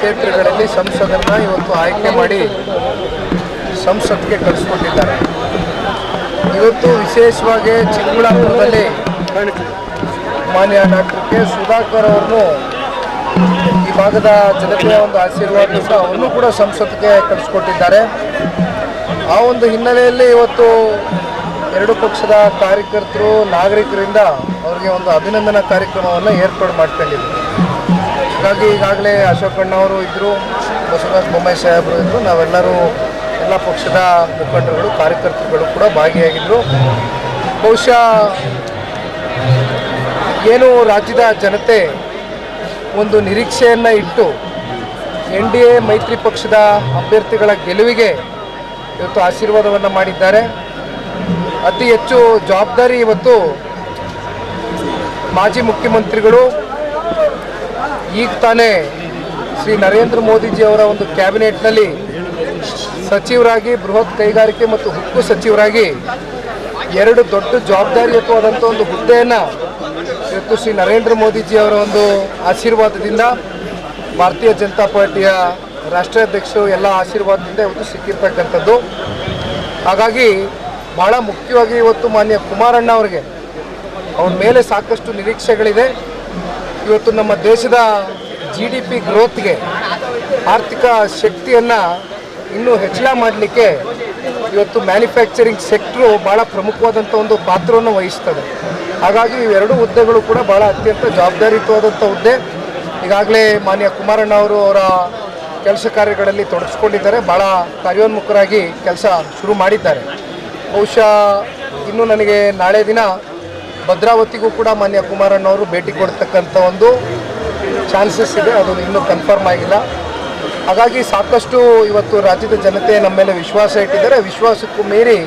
ಕ್ಷೇತ್ರಗಳಲ್ಲಿ ಸಂಸದರನ್ನ ಇವತ್ತು ಆಯ್ಕೆ ಮಾಡಿ ಸಂಸತ್ಗೆ ಕಳಿಸ್ಕೊಟ್ಟಿದ್ದಾರೆ. ಇವತ್ತು ವಿಶೇಷವಾಗಿ ಚಿಕ್ಕಬಳ್ಳಾಪುರದಲ್ಲಿ ಮಾನ್ಯ ಡಾಕ್ಟರ್ ಕೆ ಸುಧಾಕರ್ ಅವರನ್ನು ಈ ಭಾಗದ ಜನತೆಯ ಒಂದು ಆಶೀರ್ವಾದದಿಂದ ಅವರನ್ನು ಕೂಡ ಸಂಸತ್ಗೆ ಕಳಿಸ್ಕೊಟ್ಟಿದ್ದಾರೆ. ಆ ಒಂದು ಹಿನ್ನೆಲೆಯಲ್ಲಿ ಇವತ್ತು ಎರಡು ಪಕ್ಷದ ಕಾರ್ಯಕರ್ತರು ನಾಗರಿಕರಿಂದ ಅವರಿಗೆ ಒಂದು ಅಭಿನಂದನಾ ಕಾರ್ಯಕ್ರಮವನ್ನು ಏರ್ಪಾಡು ಮಾಡ್ಕೊಂಡಿದ್ದರು. ಹಾಗಾಗಿ ಈಗಾಗಲೇ ಅಶೋಕಣ್ಣವರು ಇದ್ದರು, ಬಸವರಾಜ ಬೊಮ್ಮಾಯಿ ಸಾಹೇಬರು ಇದ್ದರು, ನಾವೆಲ್ಲರೂ ಎಲ್ಲ ಪಕ್ಷದ ಮುಖಂಡರುಗಳು ಕಾರ್ಯಕರ್ತರುಗಳು ಕೂಡ ಭಾಗಿಯಾಗಿದ್ದರು. ಬಹುಶಃ ಏನು ರಾಜ್ಯದ ಜನತೆ ಒಂದು ನಿರೀಕ್ಷೆಯನ್ನು ಇಟ್ಟು NDA ಮೈತ್ರಿ ಪಕ್ಷದ ಅಭ್ಯರ್ಥಿಗಳ ಗೆಲುವಿಗೆ ಇವತ್ತು ಆಶೀರ್ವಾದವನ್ನು ಮಾಡಿದ್ದಾರೆ. ಅತಿ ಹೆಚ್ಚು ಜವಾಬ್ದಾರಿ ಇವತ್ತು ಮಾಜಿ ಮುಖ್ಯಮಂತ್ರಿಗಳು ಈಗ ತಾನೇ ಶ್ರೀ ನರೇಂದ್ರ ಮೋದಿಜಿ ಅವರ ಒಂದು ಕ್ಯಾಬಿನೆಟ್ನಲ್ಲಿ ಸಚಿವರಾಗಿ ಬೃಹತ್ ಕೈಗಾರಿಕೆ ಮತ್ತು ಉಕ್ಕು ಸಚಿವರಾಗಿ ಎರಡು ದೊಡ್ಡ ಜವಾಬ್ದಾರಿಯುತವಾದಂಥ ಒಂದು ಹುದ್ದೆಯನ್ನು ಇವತ್ತು ಶ್ರೀ ನರೇಂದ್ರ ಮೋದಿಜಿ ಅವರ ಒಂದು ಆಶೀರ್ವಾದದಿಂದ ಭಾರತೀಯ ಜನತಾ ಪಾರ್ಟಿಯ ರಾಷ್ಟ್ರಾಧ್ಯಕ್ಷರು ಎಲ್ಲ ಆಶೀರ್ವಾದದಿಂದ ಇವತ್ತು ಸಿಕ್ಕಿರ್ತಕ್ಕಂಥದ್ದು. ಹಾಗಾಗಿ ಭಾಳ ಮುಖ್ಯವಾಗಿ ಇವತ್ತು ಮಾನ್ಯ ಕುಮಾರಣ್ಣ ಅವರಿಗೆ ಅವ್ರ ಮೇಲೆ ಸಾಕಷ್ಟು ನಿರೀಕ್ಷೆಗಳಿದೆ. ಇವತ್ತು ನಮ್ಮ ದೇಶದ GDP ಗ್ರೋತ್ಗೆ ಆರ್ಥಿಕ ಶಕ್ತಿಯನ್ನು ಇನ್ನೂ ಹೆಚ್ಚಳ ಮಾಡಲಿಕ್ಕೆ ಇವತ್ತು ಮ್ಯಾನುಫ್ಯಾಕ್ಚರಿಂಗ್ ಸೆಕ್ಟ್ರು ಭಾಳ ಪ್ರಮುಖವಾದಂಥ ಒಂದು ಪಾತ್ರವನ್ನು ವಹಿಸ್ತದೆ. ಹಾಗಾಗಿ ಇವೆರಡು ಹುದ್ದೆಗಳು ಕೂಡ ಭಾಳ ಅತ್ಯಂತ ಜವಾಬ್ದಾರಿಯುತವಾದಂಥ ಹುದ್ದೆ. ಈಗಾಗಲೇ ಮಾನ್ಯ ಕುಮಾರಣ್ಣ ಅವರು ಅವರ ಕೆಲಸ ಕಾರ್ಯಗಳಲ್ಲಿ ತೊಡಗಿಸ್ಕೊಂಡಿದ್ದಾರೆ, ಭಾಳ ಕಾರ್ಯೋನ್ಮುಖರಾಗಿ ಕೆಲಸ ಶುರು ಮಾಡಿದ್ದಾರೆ. ಬಹುಶಃ ಇನ್ನು ನನಗೆ ನಾಳೆ ದಿನ ಭದ್ರಾವತಿಗೂ ಕೂಡ ಮಾನ್ಯ ಕುಮಾರಣ್ಣವರು ಭೇಟಿ ಕೊಡ್ತಕ್ಕಂಥ ಒಂದು ಚಾನ್ಸಸ್ ಇದೆ, ಅದು ಇನ್ನೂ ಕನ್ಫರ್ಮ್ ಆಗಿಲ್ಲ. ಹಾಗಾಗಿ ಸಾಕಷ್ಟು ಇವತ್ತು ರಾಜ್ಯದ ಜನತೆ ನಮ್ಮ ಮೇಲೆ ವಿಶ್ವಾಸ ಇಟ್ಟಿದ್ದಾರೆ. ವಿಶ್ವಾಸಕ್ಕೂ ಮೀರಿ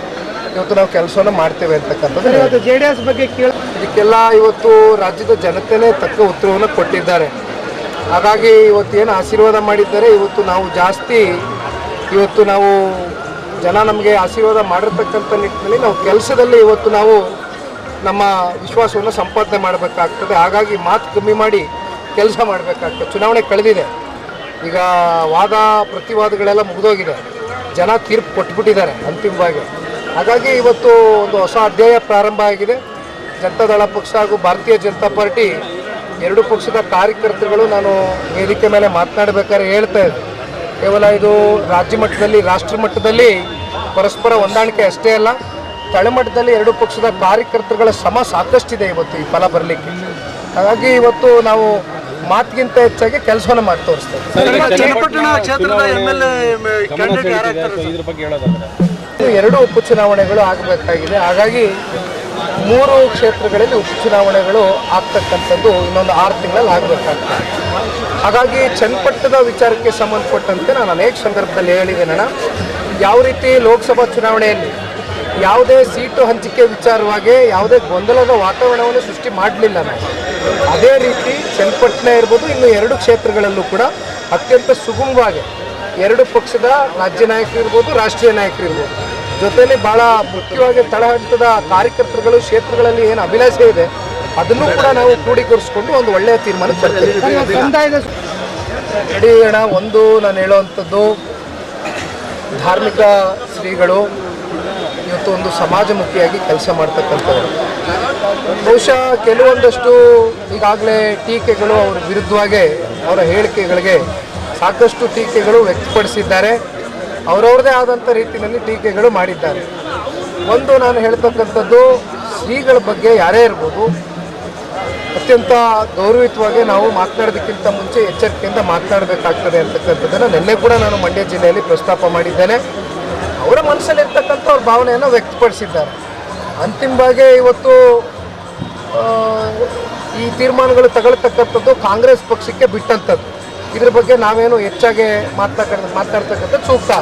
ಇವತ್ತು ನಾವು ಕೆಲಸವನ್ನು ಮಾಡ್ತೇವೆ ಅಂತಕ್ಕಂಥದ್ದು. ಇವತ್ತು JDS ಬಗ್ಗೆ ಇದಕ್ಕೆಲ್ಲ ಇವತ್ತು ರಾಜ್ಯದ ಜನತೆನೇ ತಕ್ಕ ಉತ್ತರವನ್ನು ಕೊಟ್ಟಿದ್ದಾರೆ. ಹಾಗಾಗಿ ಇವತ್ತೇನು ಆಶೀರ್ವಾದ ಮಾಡಿದ್ದಾರೆ, ಇವತ್ತು ನಾವು ಜಾಸ್ತಿ ಇವತ್ತು ನಾವು ಜನ ನಮಗೆ ಆಶೀರ್ವಾದ ಮಾಡಿರ್ತಕ್ಕಂಥ ನಿಟ್ಟಿನಲ್ಲಿ ನಾವು ಕೆಲಸದಲ್ಲಿ ಇವತ್ತು ನಾವು ನಮ್ಮ ವಿಶ್ವಾಸವನ್ನು ಸಂಪಾದನೆ ಮಾಡಬೇಕಾಗ್ತದೆ. ಹಾಗಾಗಿ ಮಾತು ಕಮ್ಮಿ ಮಾಡಿ ಕೆಲಸ ಮಾಡಬೇಕಾಗ್ತದೆ. ಚುನಾವಣೆ ಕಳೆದಿದೆ, ಈಗ ವಾದ ಪ್ರತಿವಾದಗಳೆಲ್ಲ ಮುಗಿದೋಗಿದೆ, ಜನ ತೀರ್ಪು ಕೊಟ್ಬಿಟ್ಟಿದ್ದಾರೆ ಅಂತಿಮವಾಗಿ. ಹಾಗಾಗಿ ಇವತ್ತು ಒಂದು ಹೊಸ ಅಧ್ಯಾಯ ಪ್ರಾರಂಭ ಆಗಿದೆ. ಜನತಾದಳ ಪಕ್ಷ ಹಾಗೂ ಭಾರತೀಯ ಜನತಾ ಪಾರ್ಟಿ ಎರಡು ಪಕ್ಷದ ಕಾರ್ಯಕರ್ತರುಗಳು ನಾನು ವೇದಿಕೆ ಮೇಲೆ ಮಾತನಾಡಬೇಕಾದ್ರೆ ಹೇಳ್ತಾ ಇದ್ದೆ, ಕೇವಲ ಇದು ರಾಜ್ಯ ಮಟ್ಟದಲ್ಲಿ ರಾಷ್ಟ್ರ ಮಟ್ಟದಲ್ಲಿ ಪರಸ್ಪರ ಹೊಂದಾಣಿಕೆ ಅಷ್ಟೇ ಅಲ್ಲ, ತಳಮಟ್ಟದಲ್ಲಿ ಎರಡು ಪಕ್ಷದ ಕಾರ್ಯಕರ್ತರುಗಳ ಶ್ರಮ ಸಾಕಷ್ಟಿದೆ ಇವತ್ತು ಈ ಫಲ ಬರಲಿಕ್ಕೆ. ಹಾಗಾಗಿ ಇವತ್ತು ನಾವು ಮಾತಿಗಿಂತ ಹೆಚ್ಚಾಗಿ ಕೆಲಸವನ್ನು ಮಾಡಿ ತೋರಿಸ್ತೇವೆ. ಎರಡು ಉಪಚುನಾವಣೆಗಳು ಆಗಬೇಕಾಗಿದೆ. ಹಾಗಾಗಿ 3 ಕ್ಷೇತ್ರಗಳಲ್ಲಿ ಉಪಚುನಾವಣೆಗಳು ಆಗ್ತಕ್ಕಂಥದ್ದು ಇನ್ನೊಂದು 6 ತಿಂಗಳಲ್ಲಿ ಆಗಬೇಕಾಗ್ತದೆ. ಹಾಗಾಗಿ ಚನ್ನಪಟ್ಟಣದ ವಿಚಾರಕ್ಕೆ ಸಂಬಂಧಪಟ್ಟಂತೆ ನಾನು ಅನೇಕ ಸಂದರ್ಭದಲ್ಲಿ ಹೇಳಿದ್ದೇನೆ, ಯಾವ ರೀತಿ ಲೋಕಸಭಾ ಚುನಾವಣೆಯಲ್ಲಿ ಯಾವುದೇ ಸೀಟು ಹಂಚಿಕೆ ವಿಚಾರವಾಗಿ ಯಾವುದೇ ಗೊಂದಲದ ವಾತಾವರಣವನ್ನು ಸೃಷ್ಟಿ ಮಾಡಲಿಲ್ಲ ನಾವು. ಅದೇ ರೀತಿ ಚನ್ನಪಟ್ಟಣ ಇರ್ಬೋದು, ಇನ್ನು 2 ಕ್ಷೇತ್ರಗಳಲ್ಲೂ ಕೂಡ ಅತ್ಯಂತ ಸುಗಮವಾಗಿ ಎರಡು ಪಕ್ಷದ ರಾಜ್ಯ ನಾಯಕರು ಇರ್ಬೋದು, ರಾಷ್ಟ್ರೀಯ ನಾಯಕರು ಇರ್ಬೋದು, ಜೊತೆಯಲ್ಲಿ ಭಾಳ ಮುಖ್ಯವಾಗಿ ತಳಹಂತದ ಕಾರ್ಯಕರ್ತರುಗಳು ಕ್ಷೇತ್ರಗಳಲ್ಲಿ ಏನು ಅಭಿಲಾಷೆ ಇದೆ ಅದನ್ನು ಕೂಡ ನಾವು ಕ್ರೋಢೀಕರಿಸಿಕೊಂಡು ಒಂದು ಒಳ್ಳೆಯ ತೀರ್ಮಾನಕ್ಕೆ ಬರ್ತೀವಿ. ನಡಿ ಅಣ್ಣ, ಒಂದು ನಾನು ಹೇಳುವಂಥದ್ದು, ಧಾರ್ಮಿಕ ಶ್ರೀಗಳು ಇವತ್ತು ಒಂದು ಸಮಾಜಮುಖಿಯಾಗಿ ಕೆಲಸ ಮಾಡ್ತಕ್ಕಂಥವ್ರು. ಬಹುಶಃ ಕೆಲವೊಂದಷ್ಟು ಈಗಾಗಲೇ ಟೀಕೆಗಳು ಅವ್ರ ವಿರುದ್ಧವಾಗಿ ಅವರ ಹೇಳಿಕೆಗಳಿಗೆ ಸಾಕಷ್ಟು ಟೀಕೆಗಳು ವ್ಯಕ್ತಪಡಿಸಿದ್ದಾರೆ, ಅವರವ್ರದೇ ಆದಂಥ ರೀತಿಯಲ್ಲಿ ಟೀಕೆಗಳು ಮಾಡಿದ್ದಾರೆ. ಒಂದು ನಾನು ಹೇಳ್ತಕ್ಕಂಥದ್ದು, ಶ್ರೀಗಳ ಬಗ್ಗೆ ಯಾರೇ ಇರ್ಬೋದು ಅತ್ಯಂತ ಗೌರವಯುತವಾಗಿ ನಾವು ಮಾತನಾಡೋದಕ್ಕಿಂತ ಮುಂಚೆ ಎಚ್ಚರಿಕೆಯಿಂದ ಮಾತನಾಡಬೇಕಾಗ್ತದೆ ಅಂತಕ್ಕಂಥದ್ದನ್ನು ನಿನ್ನೆ ಕೂಡ ನಾನು ಮಂಡ್ಯ ಜಿಲ್ಲೆಯಲ್ಲಿ ಪ್ರಸ್ತಾಪ ಮಾಡಿದ್ದೇನೆ. ಅವರ ಮನಸ್ಸಲ್ಲಿರ್ತಕ್ಕಂಥ ಅವ್ರ ಭಾವನೆಯನ್ನು ವ್ಯಕ್ತಪಡಿಸಿದ್ದಾರೆ. ಅಂತಿಮವಾಗಿ ಇವತ್ತು ಈ ತೀರ್ಮಾನಗಳು ತಗೊಳ್ತಕ್ಕಂಥದ್ದು ಕಾಂಗ್ರೆಸ್ ಪಕ್ಷಕ್ಕೆ ಬಿಟ್ಟಂಥದ್ದು. ಇದ್ರ ಬಗ್ಗೆ ನಾವೇನು ಹೆಚ್ಚಾಗಿ ಮಾತನಾಡ್ತಕ್ಕಂಥದ್ದು ಸೂಕ್ತ.